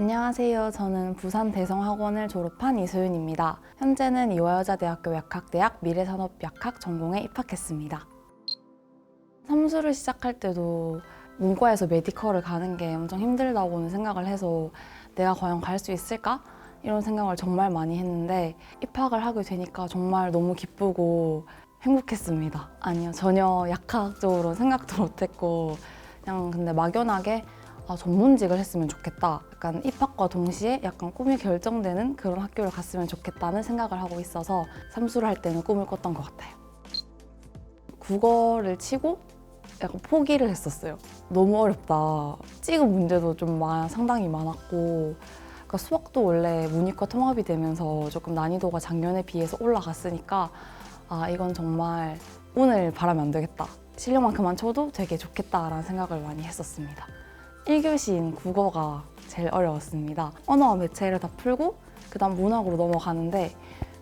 안녕하세요. 저는 부산 대성학원을 졸업한 이소윤입니다. 현재는 이화여자대학교 약학대학 미래산업약학 전공에 입학했습니다. 삼수를 시작할 때도 문과에서 메디컬을 가는 게 엄청 힘들다고는 생각을 해서 내가 과연 갈 수 있을까? 이런 생각을 정말 많이 했는데 입학을 하게 되니까 정말 너무 기쁘고 행복했습니다. 아니요, 전혀 약학 쪽으로 생각도 못했고 그냥 근데 막연하게 전문직을 했으면 좋겠다. 약간 입학과 동시에 약간 꿈이 결정되는 그런 학교를 갔으면 좋겠다는 생각을 하고 있어서 삼수를 할 때는 꿈을 꿨던 것 같아요. 국어를 치고 약간 포기를 했었어요. 너무 어렵다. 찍은 문제도 좀 상당히 많았고 그러니까 수학도 원래 문이과 통합이 되면서 조금 난이도가 작년에 비해서 올라갔으니까 이건 정말 운을 바라면 안 되겠다. 실력만큼만 쳐도 되게 좋겠다라는 생각을 많이 했었습니다. 1교시인 국어가 제일 어려웠습니다. 언어와 매체를 다 풀고 그다음 문학으로 넘어가는데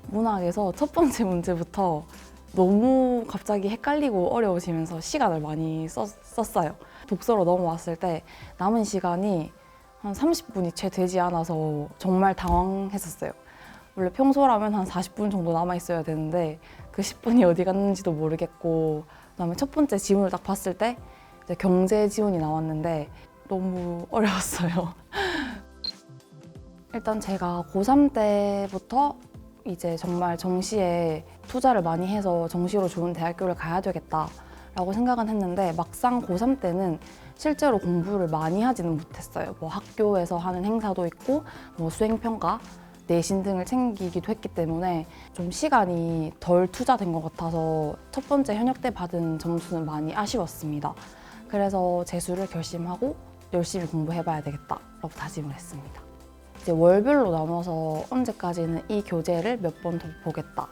문학에서 첫 번째 문제부터 너무 갑자기 헷갈리고 어려워지면서 시간을 많이 썼어요. 독서로 넘어왔을 때 남은 시간이 한 30분이 채 되지 않아서 정말 당황했었어요. 원래 평소라면 한 40분 정도 남아있어야 되는데 그 10분이 어디 갔는지도 모르겠고 그다음에 첫 번째 지문을 딱 봤을 때 이제 경제 지문이 나왔는데 너무 어려웠어요. 일단 제가 고3 때부터 이제 정말 정시에 투자를 많이 해서 정시로 좋은 대학교를 가야 되겠다라고 생각은 했는데 막상 고3 때는 실제로 공부를 많이 하지는 못했어요. 뭐 학교에서 하는 행사도 있고 뭐 수행평가, 내신 등을 챙기기도 했기 때문에 좀 시간이 덜 투자된 것 같아서 첫 번째 현역 때 받은 점수는 많이 아쉬웠습니다. 그래서 재수를 결심하고 열심히 공부해봐야 되겠다라고 다짐을 했습니다. 이제 월별로 나눠서 언제까지는 이 교재를 몇 번 더 보겠다.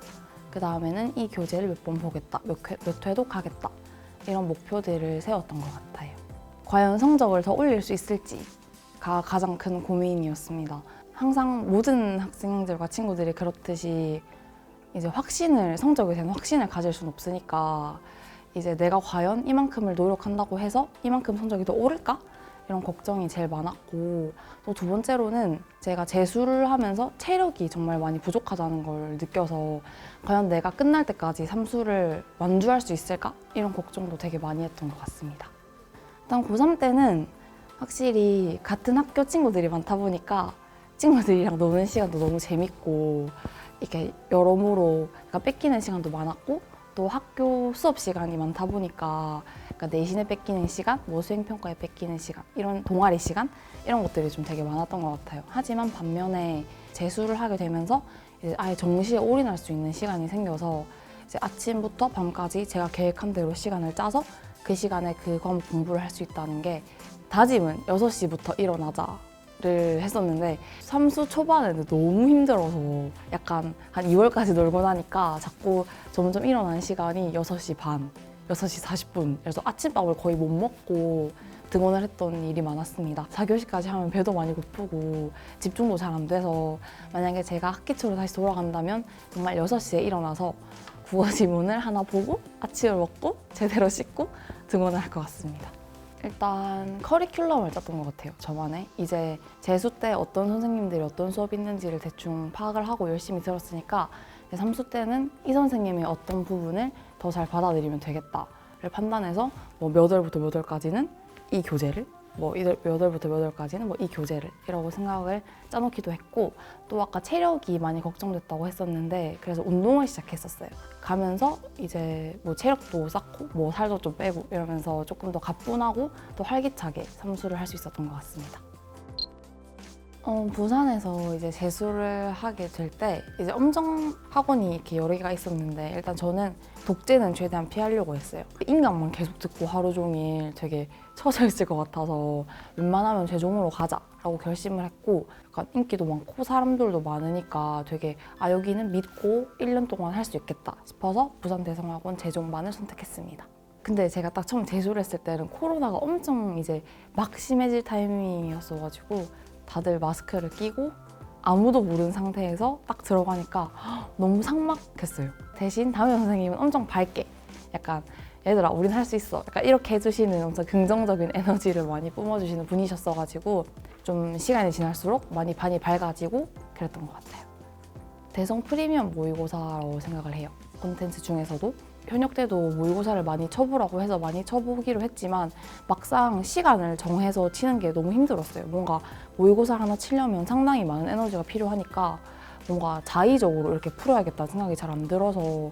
그 다음에는 이 교재를 몇 번 보겠다. 몇 회도 가겠다. 이런 목표들을 세웠던 것 같아요. 과연 성적을 더 올릴 수 있을지가 가장 큰 고민이었습니다. 항상 모든 학생들과 친구들이 그렇듯이 이제 성적에 대한 확신을 가질 수는 없으니까 이제 내가 과연 이만큼을 노력한다고 해서 이만큼 성적이 더 오를까? 이런 걱정이 제일 많았고 또 두 번째로는 제가 재수를 하면서 체력이 정말 많이 부족하다는 걸 느껴서 과연 내가 끝날 때까지 삼수를 완주할 수 있을까? 이런 걱정도 되게 많이 했던 것 같습니다. 일단 고3 때는 확실히 같은 학교 친구들이 많다 보니까 친구들이랑 노는 시간도 너무 재밌고 이렇게 여러모로 뺏기는 시간도 많았고 또 학교 수업 시간이 많다 보니까 내신에 뺏기는 시간, 뭐 수행평가에 뺏기는 시간, 이런 동아리 시간 이런 것들이 좀 되게 많았던 것 같아요. 하지만 반면에 재수를 하게 되면서 이제 아예 정시에 올인할 수 있는 시간이 생겨서 이제 아침부터 밤까지 제가 계획한 대로 시간을 짜서 그 시간에 그 과목 공부를 할 수 있다는 게 다짐은 6시부터 일어나자를 했었는데 삼수 초반에는 너무 힘들어서 약간 한 2월까지 놀고 나니까 자꾸 점점 일어나는 시간이 6시 반, 6시 40분 그래서 아침밥을 거의 못 먹고 등원을 했던 일이 많았습니다. 4교시까지 하면 배도 많이 고프고 집중도 잘 안 돼서 만약에 제가 학기 초로 다시 돌아간다면 정말 6시에 일어나서 국어 지문을 하나 보고 아침을 먹고 제대로 씻고 등원을 할 것 같습니다. 일단 커리큘럼을 짰던 것 같아요. 저만의 이제 재수 때 어떤 선생님들이 어떤 수업이 있는지를 대충 파악을 하고 열심히 들었으니까 삼수 때는 이 선생님의 어떤 부분을 더 잘 받아들이면 되겠다를 판단해서 뭐 몇 월부터 몇 월까지는 이 교재를 뭐 몇 월부터 몇 월까지는 뭐 이 교재를 이라고 생각을 짜놓기도 했고 또 아까 체력이 많이 걱정됐다고 했었는데 그래서 운동을 시작했었어요. 가면서 이제 뭐 체력도 쌓고 뭐 살도 좀 빼고 이러면서 조금 더 가뿐하고 또 활기차게 삼수를 할 수 있었던 것 같습니다. 부산에서 이제 재수를 하게 될 때 이제 엄정 학원이 이렇게 여러 개가 있었는데 일단 저는 독재는 최대한 피하려고 했어요. 인강만 계속 듣고 하루 종일 되게 처져 있을 것 같아서 웬만하면 재종으로 가자라고 결심을 했고 약간 인기도 많고 사람들도 많으니까 되게 여기는 믿고 1년 동안 할 수 있겠다 싶어서 부산 대성학원 재종반을 선택했습니다. 근데 제가 딱 처음 재수를 했을 때는 코로나가 엄청 이제 막 심해질 타이밍이었어가지고 다들 마스크를 끼고 아무도 모르는 상태에서 딱 들어가니까 너무 삭막했어요. 대신 담임 선생님은 엄청 밝게 약간 얘들아 우린 할 수 있어 약간 이렇게 해주시는 엄청 긍정적인 에너지를 많이 뿜어주시는 분이셨어가지고 좀 시간이 지날수록 많이 반이 밝아지고 그랬던 것 같아요. 대성 프리미엄 모의고사라고 생각을 해요. 콘텐츠 중에서도 현역 때도 모의고사를 많이 쳐보라고 해서 많이 쳐보기로 했지만 막상 시간을 정해서 치는 게 너무 힘들었어요. 뭔가 모의고사 하나 치려면 상당히 많은 에너지가 필요하니까 뭔가 자의적으로 이렇게 풀어야겠다는 생각이 잘 안 들어서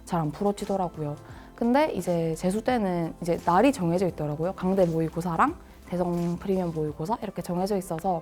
잘 안 풀어지더라고요. 근데 이제 재수 때는 이제 날이 정해져 있더라고요. 강대 모의고사랑 대성 프리미엄 모의고사 이렇게 정해져 있어서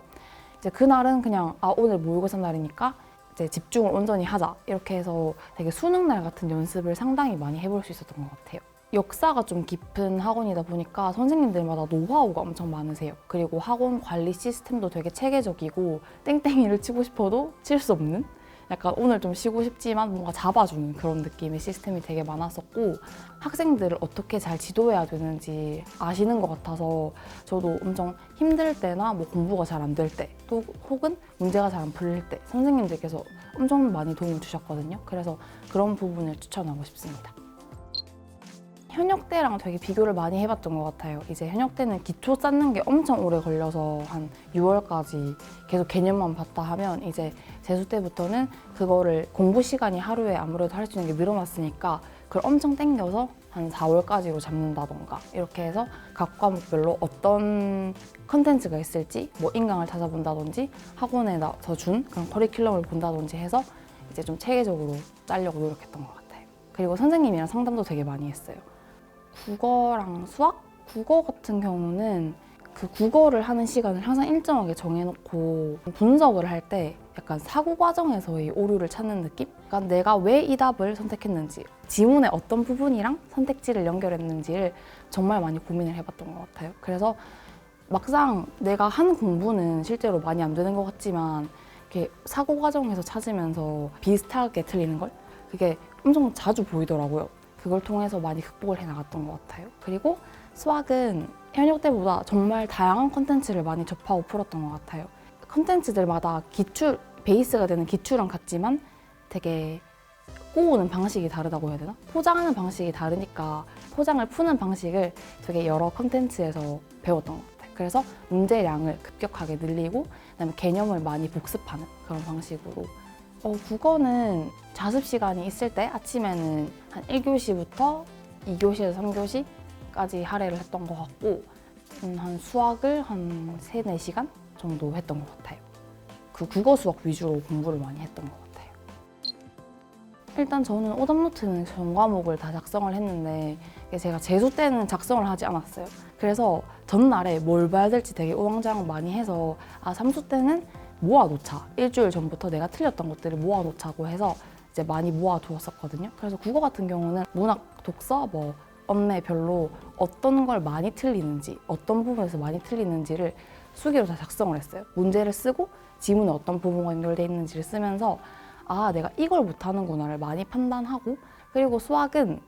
이제 그날은 그냥 오늘 모의고사 날이니까 이제 집중을 온전히 하자 이렇게 해서 되게 수능 날 같은 연습을 상당히 많이 해볼 수 있었던 것 같아요. 역사가 좀 깊은 학원이다 보니까 선생님들마다 노하우가 엄청 많으세요. 그리고 학원 관리 시스템도 되게 체계적이고 땡땡이를 치고 싶어도 칠 수 없는 약간 오늘 좀 쉬고 싶지만 뭔가 잡아주는 그런 느낌의 시스템이 되게 많았었고 학생들을 어떻게 잘 지도해야 되는지 아시는 것 같아서 저도 엄청 힘들 때나 뭐 공부가 잘 안 될 때 또 혹은 문제가 잘 안 풀릴 때 선생님들께서 엄청 많이 도움을 주셨거든요. 그래서 그런 부분을 추천하고 싶습니다. 현역 때랑 되게 비교를 많이 해봤던 것 같아요. 이제 현역 때는 기초 쌓는 게 엄청 오래 걸려서 한 6월까지 계속 개념만 봤다 하면 이제 재수 때부터는 그거를 공부 시간이 하루에 아무래도 할 수 있는 게 늘어났으니까 그걸 엄청 땡겨서 한 4월까지로 잡는다던가 이렇게 해서 각 과목별로 어떤 컨텐츠가 있을지 뭐 인강을 찾아본다든지 학원에서 준 그런 커리큘럼을 본다든지 해서 이제 좀 체계적으로 짜려고 노력했던 것 같아요. 그리고 선생님이랑 상담도 되게 많이 했어요. 국어랑 수학? 국어 같은 경우는 그 국어를 하는 시간을 항상 일정하게 정해놓고 분석을 할 때 약간 사고 과정에서의 오류를 찾는 느낌? 그러니까 내가 왜 이 답을 선택했는지, 지문의 어떤 부분이랑 선택지를 연결했는지를 정말 많이 고민을 해봤던 것 같아요. 그래서 막상 내가 한 공부는 실제로 많이 안 되는 것 같지만 이렇게 사고 과정에서 찾으면서 비슷하게 틀리는 걸 그게 엄청 자주 보이더라고요. 그걸 통해서 많이 극복을 해나갔던 것 같아요. 그리고 수학은 현역 때보다 정말 다양한 콘텐츠를 많이 접하고 풀었던 것 같아요. 콘텐츠들마다 기출, 베이스가 되는 기출은 같지만 되게 꼬우는 방식이 다르다고 해야 되나? 포장하는 방식이 다르니까 포장을 푸는 방식을 되게 여러 콘텐츠에서 배웠던 것 같아요. 그래서 문제량을 급격하게 늘리고 그다음에 개념을 많이 복습하는 그런 방식으로 국어는 자습 시간이 있을 때 아침에는 한 1교시부터 2교시에서 3교시까지 할애를 했던 것 같고 한 수학을 한 3, 4시간 정도 했던 것 같아요. 그 국어 수학 위주로 공부를 많이 했던 것 같아요. 일단 저는 오답노트는 전 과목을 다 작성을 했는데 제가 재수 때는 작성을 하지 않았어요. 그래서 전날에 뭘 봐야 될지 되게 우왕좌왕 많이 해서 삼수 때는 모아놓자. 일주일 전부터 내가 틀렸던 것들을 모아놓자고 해서 이제 많이 모아두었었거든요. 그래서 국어 같은 경우는 문학, 독서, 언내별로 어떤 걸 많이 틀리는지, 어떤 부분에서 많이 틀리는지를 수기로 다 작성을 했어요. 문제를 쓰고 지문에 어떤 부분과 연결되어 있는지를 쓰면서 내가 이걸 못하는구나를 많이 판단하고 그리고 수학은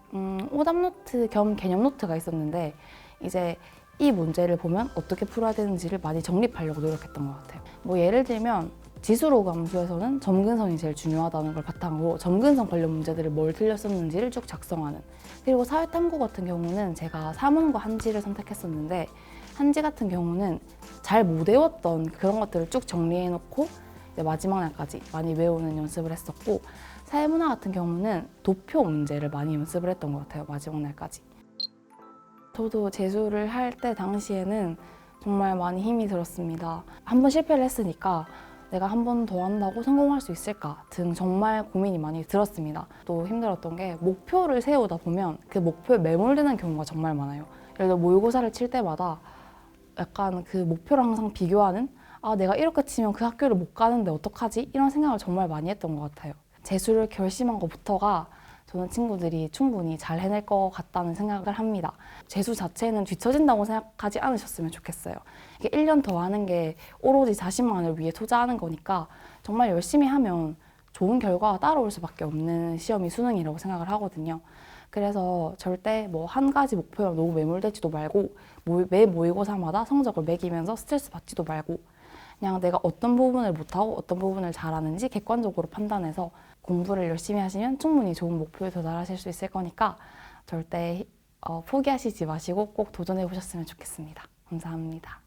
오답노트 겸 개념노트가 있었는데 이제 이 문제를 보면 어떻게 풀어야 되는지를 많이 정립하려고 노력했던 것 같아요. 예를 들면 지수로 감수에서는 점근선이 제일 중요하다는 걸 바탕으로 점근선 관련 문제들을 뭘 틀렸었는지를 쭉 작성하는 그리고 사회탐구 같은 경우는 제가 사문과 한지를 선택했었는데 한지 같은 경우는 잘 못 외웠던 그런 것들을 쭉 정리해놓고 마지막 날까지 많이 외우는 연습을 했었고 사회문화 같은 경우는 도표 문제를 많이 연습을 했던 것 같아요. 마지막 날까지. 저도 재수를 할 때 당시에는 정말 많이 힘이 들었습니다. 한 번 실패를 했으니까 내가 한 번 더 한다고 성공할 수 있을까 등 정말 고민이 많이 들었습니다. 또 힘들었던 게 목표를 세우다 보면 그 목표에 매몰되는 경우가 정말 많아요. 예를 들어 모의고사를 칠 때마다 약간 그 목표를 항상 비교하는 내가 이렇게 치면 그 학교를 못 가는데 어떡하지? 이런 생각을 정말 많이 했던 것 같아요. 재수를 결심한 것부터가 저는 친구들이 충분히 잘 해낼 것 같다는 생각을 합니다. 재수 자체는 뒤처진다고 생각하지 않으셨으면 좋겠어요. 이게 1년 더 하는 게 오로지 자신만을 위해 투자하는 거니까 정말 열심히 하면 좋은 결과가 따라올 수밖에 없는 시험이 수능이라고 생각을 하거든요. 그래서 절대 한 가지 목표에 너무 매몰되지도 말고 매 모의고사마다 성적을 매기면서 스트레스 받지도 말고 그냥 내가 어떤 부분을 못하고 어떤 부분을 잘하는지 객관적으로 판단해서 공부를 열심히 하시면 충분히 좋은 목표에 도달하실 수 있을 거니까 절대 포기하시지 마시고 꼭 도전해 보셨으면 좋겠습니다. 감사합니다.